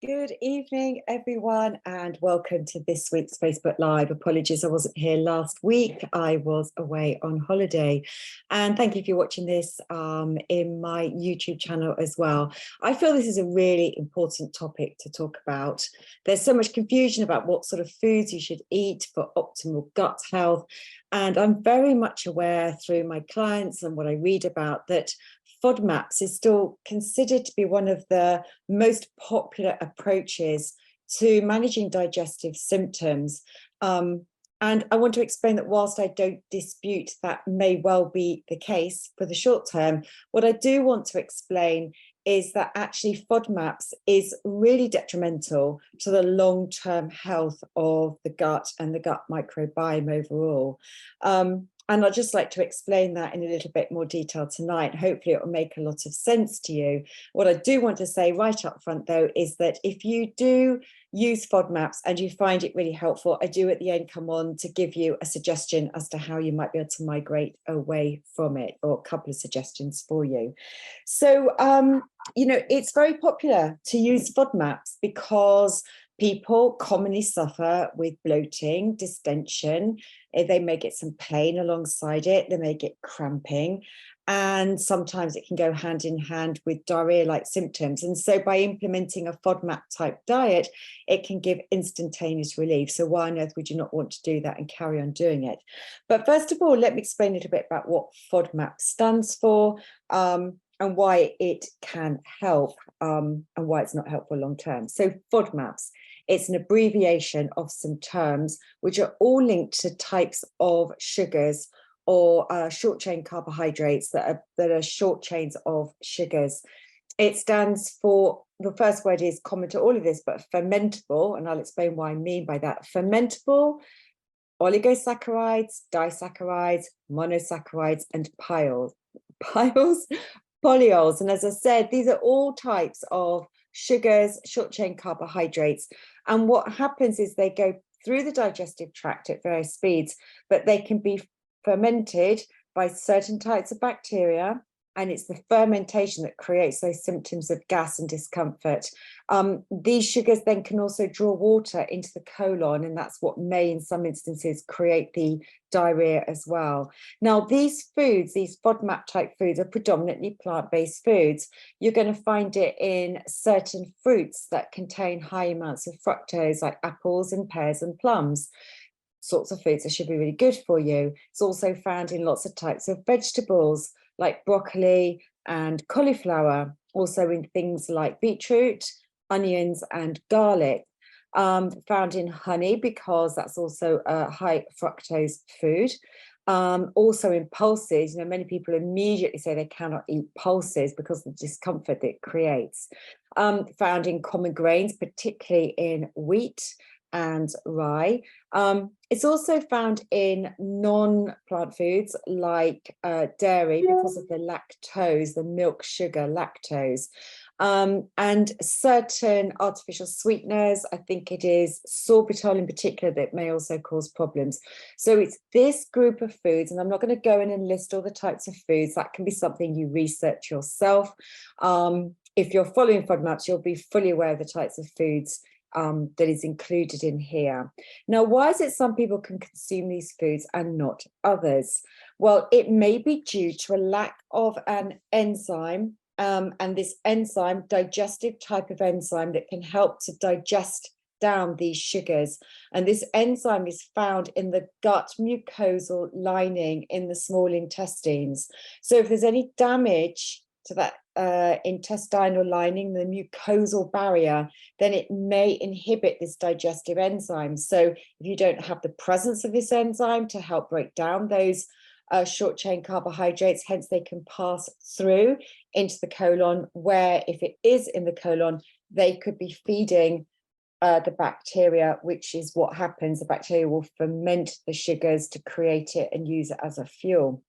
Good evening, everyone, and welcome to this week's Facebook Live. Apologies, I wasn't here last week. I was away on holiday. And thank you for watching this in my YouTube channel as well. I feel this is a really important topic to talk about. There's so much confusion about what sort of foods you should eat for optimal gut health. And I'm very much aware through my clients and what I read about that FODMAPs is still considered to be one of the most popular approaches to managing digestive symptoms. And I want to explain that whilst I don't dispute that may well be the case for the short term, what I do want to explain is that actually FODMAPs is really detrimental to the long-term health of the gut and the gut microbiome overall. And I'd just like to explain that in a little bit more detail tonight. Hopefully it will make a lot of sense to you. What I do want to say right up front, though, is that if you do use FODMAPs and you find it really helpful, I do at the end come on to give you a suggestion as to how you might be able to migrate away from it, or a couple of suggestions for you. So, it's very popular to use FODMAPs because people commonly suffer with bloating, distension. They may get some pain alongside it. They may get cramping. And sometimes it can go hand in hand with diarrhea-like symptoms. And so by implementing a FODMAP type diet, it can give instantaneous relief. So why on earth would you not want to do that and carry on doing it? But first of all, let me explain a little bit about what FODMAP stands for, and why it can help, and why it's not helpful long term. So FODMAPs, it's an abbreviation of some terms which are all linked to types of sugars or short chain carbohydrates that are short chains of sugars. It stands for, the first word is common to all of this, but fermentable, and I'll explain what I mean by that. Fermentable oligosaccharides, disaccharides, monosaccharides, and polyols. And as I said, these are all types of sugars, short chain carbohydrates. And what happens is they go through the digestive tract at various speeds, but they can be fermented by certain types of bacteria. And it's the fermentation that creates those symptoms of gas and discomfort. These sugars then can also draw water into the colon, and that's what may, in some instances, create the diarrhea as well. Now, these foods, these FODMAP type foods, are predominantly plant-based foods. You're going to find it in certain fruits that contain high amounts of fructose, like apples and pears and plums. Sorts of foods that should be really good for you. It's also found in lots of types of vegetables, like broccoli and cauliflower, also in things like beetroot, onions, and garlic. Found in honey, because that's also a high fructose food. Also in pulses, many people immediately say they cannot eat pulses because of the discomfort that it creates. Found in common grains, particularly in wheat and rye. It's also found in non-plant foods like dairy, because of the lactose, the milk sugar lactose, and certain artificial sweeteners. I think it is sorbitol in particular that may also cause problems. So it's this group of foods, and I'm not going to go in and list all the types of foods. That can be something you research yourself. If you're following FODMAPs, you'll be fully aware of the types of foods that is included in here. Now, why is it some people can consume these foods and not others? Well, it may be due to a lack of an enzyme, and this enzyme, digestive type of enzyme, that can help to digest down these sugars. And this enzyme is found in the gut mucosal lining in the small intestines. So if there's any damage to that intestinal lining, the mucosal barrier, then it may inhibit this digestive enzyme. So if you don't have the presence of this enzyme to help break down those short chain carbohydrates, hence they can pass through into the colon, where if it is in the colon, they could be feeding the bacteria, which is what happens. The bacteria will ferment the sugars to create it and use it as a fuel.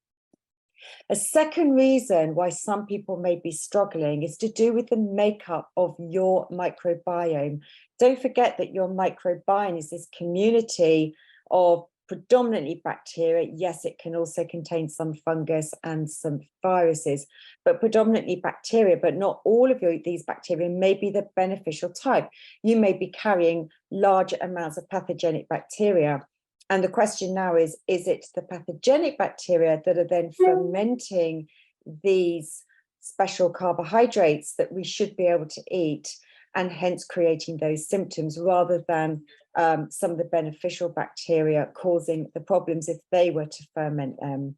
A second reason why some people may be struggling is to do with the makeup of your microbiome. Don't forget that your microbiome is this community of predominantly bacteria. Yes, it can also contain some fungus and some viruses, but predominantly bacteria, but not all of these bacteria may be the beneficial type. You may be carrying large amounts of pathogenic bacteria. And the question now is it the pathogenic bacteria that are then fermenting these special carbohydrates that we should be able to eat, and hence creating those symptoms, rather than some of the beneficial bacteria causing the problems if they were to ferment them.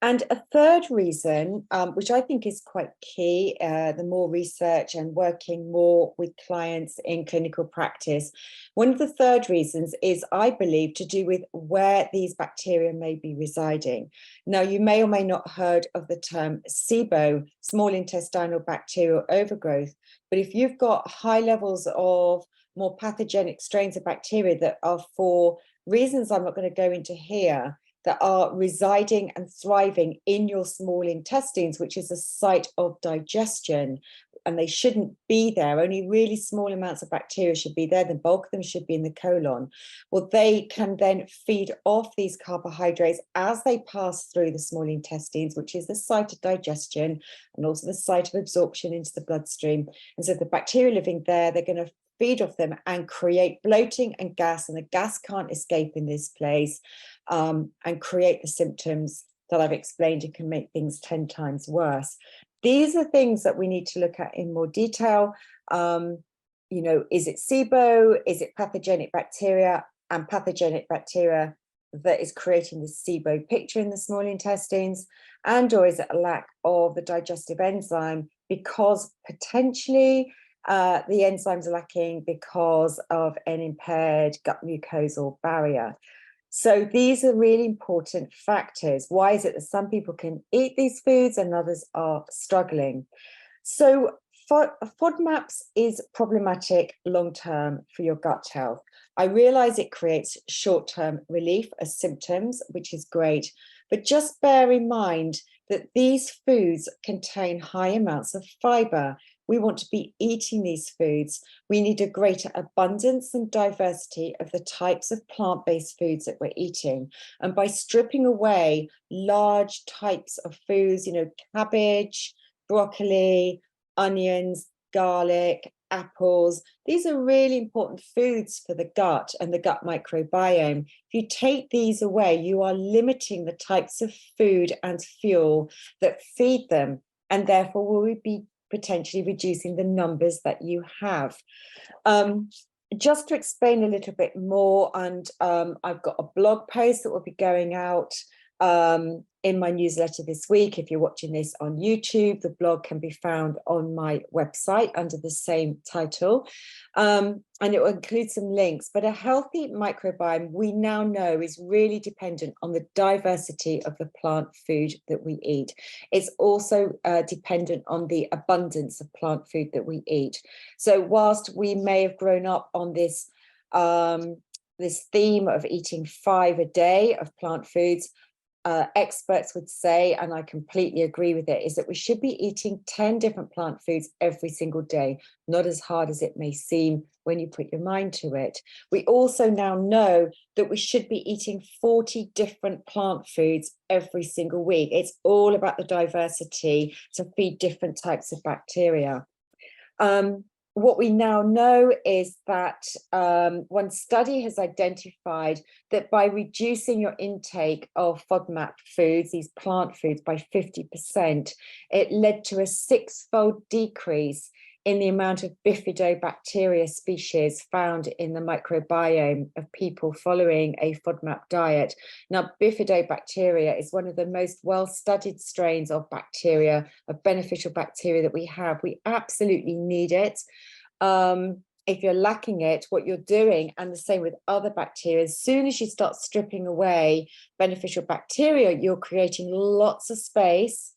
And a third reason, which I think is quite key, the more research and working more with clients in clinical practice, one of the third reasons is, I believe, to do with where these bacteria may be residing. Now, you may or may not have heard of the term SIBO, small intestinal bacterial overgrowth, but if you've got high levels of more pathogenic strains of bacteria that are, for reasons I'm not going to go into here, that are residing and thriving in your small intestines, which is a site of digestion, and they shouldn't be there. Only really small amounts of bacteria should be there. The bulk of them should be in the colon. Well, they can then feed off these carbohydrates as they pass through the small intestines, which is the site of digestion and also the site of absorption into the bloodstream. And so the bacteria living there, they're going to feed off them and create bloating and gas, and the gas can't escape in this place, and create the symptoms that I've explained. It can make things 10 times worse. These are things that we need to look at in more detail. Is it SIBO? Is it pathogenic bacteria? And pathogenic bacteria that is creating the SIBO picture in the small intestines? And or is it a lack of the digestive enzyme, because potentially the enzymes are lacking because of an impaired gut mucosal barrier? So these are really important factors. Why is it that some people can eat these foods and others are struggling? So FODMAPs is problematic long-term for your gut health. I realize it creates short-term relief as symptoms, which is great, but just bear in mind that these foods contain high amounts of fiber. We want to be eating these foods. We need a greater abundance and diversity of the types of plant-based foods that we're eating. And by stripping away large types of foods, cabbage, broccoli, onions, garlic, apples, these are really important foods for the gut and the gut microbiome. If you take these away, you are limiting the types of food and fuel that feed them, and therefore will be potentially reducing the numbers that you have. Just to explain a little bit more, and I've got a blog post that will be going out in my newsletter this week. If you're watching this on YouTube, the blog can be found on my website under the same title, and it will include some links. But a healthy microbiome, we now know, is really dependent on the diversity of the plant food that we eat. It's also dependent on the abundance of plant food that we eat. So whilst we may have grown up on this this theme of eating 5 a day of plant foods, experts would say, and I completely agree with it, is that we should be eating 10 different plant foods every single day, not as hard as it may seem when you put your mind to it. We also now know that we should be eating 40 different plant foods every single week. It's all about the diversity to feed different types of bacteria. What we now know is that one study has identified that by reducing your intake of FODMAP foods, these plant foods, by 50%, it led to a 6-fold decrease in the amount of bifidobacteria species found in the microbiome of people following a FODMAP diet. Now, bifidobacteria is one of the most well-studied strains of bacteria, of beneficial bacteria that we have. We absolutely need it. If you're lacking it, what you're doing, and the same with other bacteria, as soon as you start stripping away beneficial bacteria, you're creating lots of space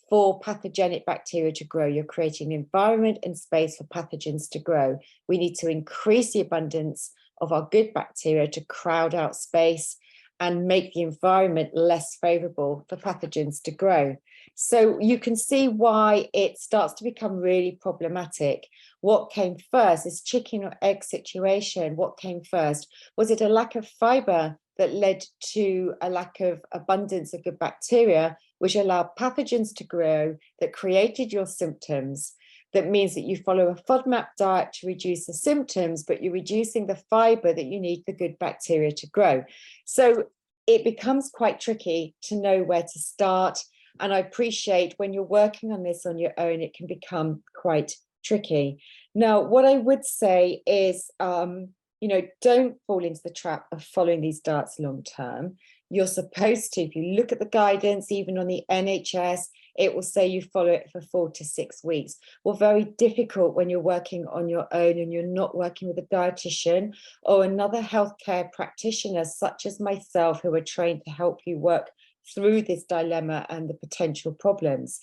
for pathogenic bacteria to grow. You're creating environment and space for pathogens to grow. We need to increase the abundance of our good bacteria to crowd out space and make the environment less favorable for pathogens to grow. So you can see why it starts to become really problematic. What came first, this chicken or egg situation? What came first? Was it a lack of fiber that led to a lack of abundance of good bacteria, which allowed pathogens to grow, that created your symptoms. That means that you follow a FODMAP diet to reduce the symptoms, but you're reducing the fiber that you need the good bacteria to grow. So it becomes quite tricky to know where to start. And I appreciate when you're working on this on your own, it can become quite tricky. Now, what I would say is, don't fall into the trap of following these diets long term. You're supposed to, if you look at the guidance, even on the NHS, it will say you follow it for 4 to 6 weeks. Well, very difficult when you're working on your own and you're not working with a dietitian or another healthcare practitioner, such as myself, who are trained to help you work through this dilemma and the potential problems.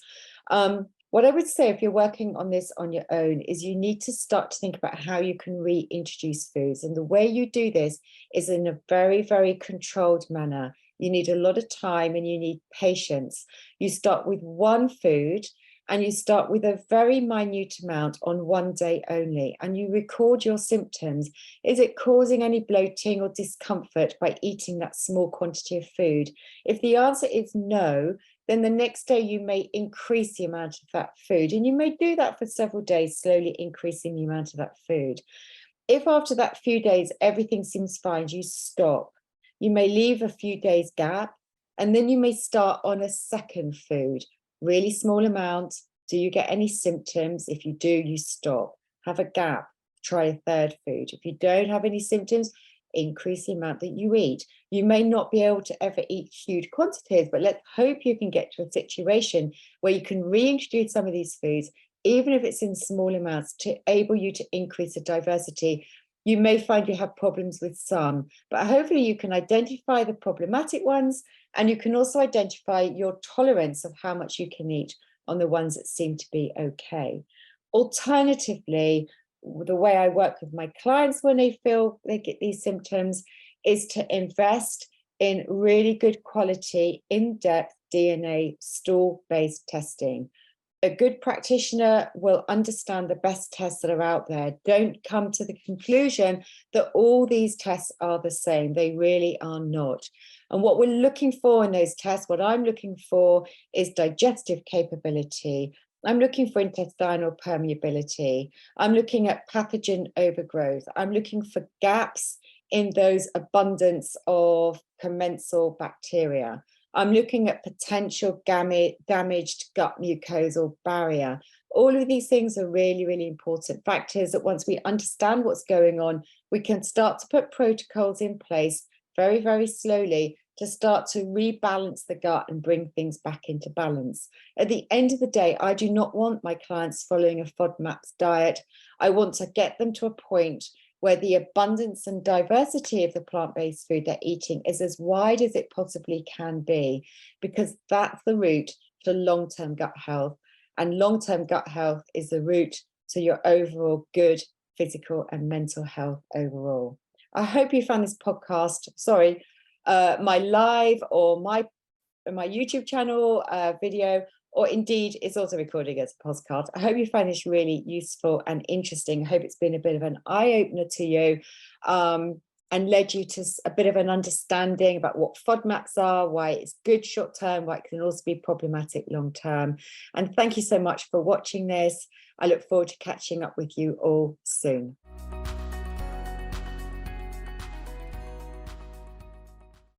What I would say, if you're working on this on your own, is you need to start to think about how you can reintroduce foods. And the way you do this is in a very, very controlled manner. You need a lot of time and you need patience. You start with one food and you start with a very minute amount on one day only, and you record your symptoms. Is it causing any bloating or discomfort by eating that small quantity of food? If the answer is no, then the next day you may increase the amount of that food, and you may do that for several days, slowly increasing the amount of that food. If after that few days everything seems fine, you stop. You may leave a few days gap, and then you may start on a second food, really small amount. Do you get any symptoms? If you do, you stop. Have a gap, try a third food. If you don't have any symptoms, increase the amount that you eat. You may not be able to ever eat huge quantities, but let's hope you can get to a situation where you can reintroduce some of these foods, even if it's in small amounts, to enable you to increase the diversity. You may find you have problems with some, but hopefully you can identify the problematic ones, and you can also identify your tolerance of how much you can eat on the ones that seem to be okay. Alternatively, the way I work with my clients when they feel they get these symptoms is to invest in really good quality, in-depth DNA stool-based testing. A good practitioner will understand the best tests that are out there. Don't come to the conclusion that all these tests are the same. They really are not. And what we're looking for in those tests, what I'm looking for, is digestive capability. I'm looking for intestinal permeability. I'm looking at pathogen overgrowth. I'm looking for gaps in those abundance of commensal bacteria. I'm looking at potential damaged gut mucosal barrier. All of these things are really, really important factors that once we understand what's going on, we can start to put protocols in place very, very slowly to start to rebalance the gut and bring things back into balance. At the end of the day, I do not want my clients following a FODMAP diet. I want to get them to a point where the abundance and diversity of the plant-based food they're eating is as wide as it possibly can be, because that's the route to long-term gut health. And long-term gut health is the route to your overall good physical and mental health overall. I hope you found this podcast, my live or my YouTube channel video, or indeed it's also recording as a podcast. I hope you find this really useful and interesting. I hope it's been a bit of an eye-opener to you and led you to a bit of an understanding about what FODMAPs are, why it's good short-term, why it can also be problematic long-term. And thank you so much for watching this. I look forward to catching up with you all soon.